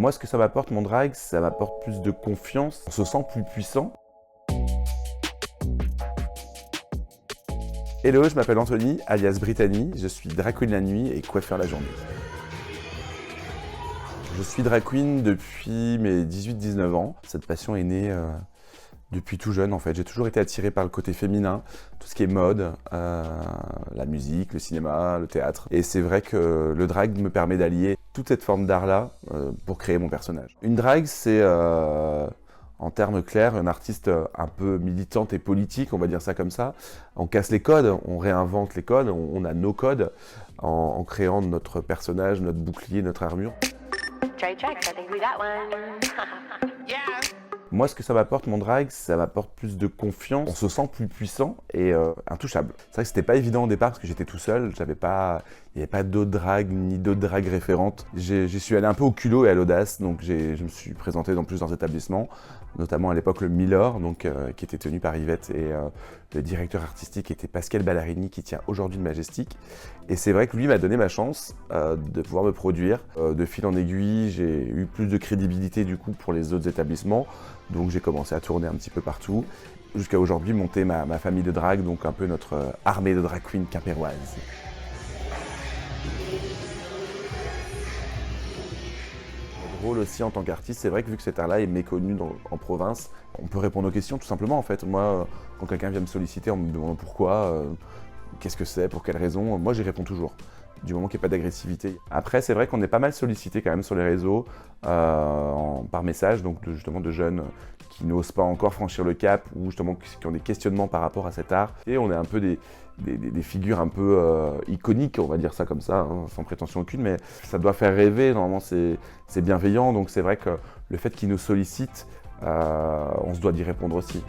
Moi, ce que ça m'apporte, mon drag, ça m'apporte plus de confiance. On se sent plus puissant. Hello, je m'appelle Anthony, alias Brittany. Je suis drag queen la nuit et coiffeur la journée. Je suis drag queen depuis mes 18-19 ans. Cette passion est née depuis tout jeune en fait. J'ai toujours été attiré par le côté féminin, tout ce qui est mode, la musique, le cinéma, le théâtre. Et c'est vrai que le drag me permet d'allier toute cette forme d'art-là pour créer mon personnage. Une drag, c'est en termes clairs, une artiste un peu militante et politique, on va dire ça comme ça. On casse les codes, on réinvente les codes, on a nos codes en créant notre personnage, notre bouclier, notre armure. Moi, ce que ça m'apporte, mon drag, ça m'apporte plus de confiance. On se sent plus puissant et intouchable. C'est vrai que c'était pas évident au départ parce que j'étais tout seul. Il n'y avait pas d'autres drags ni d'autres drags référentes. J'y suis allé un peu au culot et à l'audace, donc je me suis présenté dans plusieurs établissements, notamment à l'époque le Milor, qui était tenu par Yvette, et le directeur artistique était Pascal Ballarini, qui tient aujourd'hui le Majestic. Et c'est vrai que lui m'a donné ma chance de pouvoir me produire. De fil en aiguille, j'ai eu plus de crédibilité du coup pour les autres établissements. Donc j'ai commencé à tourner un petit peu partout, jusqu'à aujourd'hui monter ma famille de drag, donc un peu notre armée de drag queen quimpéroise. Le rôle aussi en tant qu'artiste, c'est vrai que vu que cet art-là est méconnu en province, on peut répondre aux questions tout simplement en fait. Moi, quand quelqu'un vient me solliciter en me demandant pourquoi, qu'est-ce que c'est, pour quelle raison, moi j'y réponds toujours. Du moment qu'il n'y a pas d'agressivité. Après, c'est vrai qu'on est pas mal sollicité quand même sur les réseaux, par message, donc justement de jeunes qui n'osent pas encore franchir le cap ou justement qui ont des questionnements par rapport à cet art. Et on est un peu des figures un peu iconiques, on va dire ça comme ça, hein, sans prétention aucune, mais ça doit faire rêver, normalement c'est bienveillant, donc c'est vrai que le fait qu'ils nous sollicitent, on se doit d'y répondre aussi.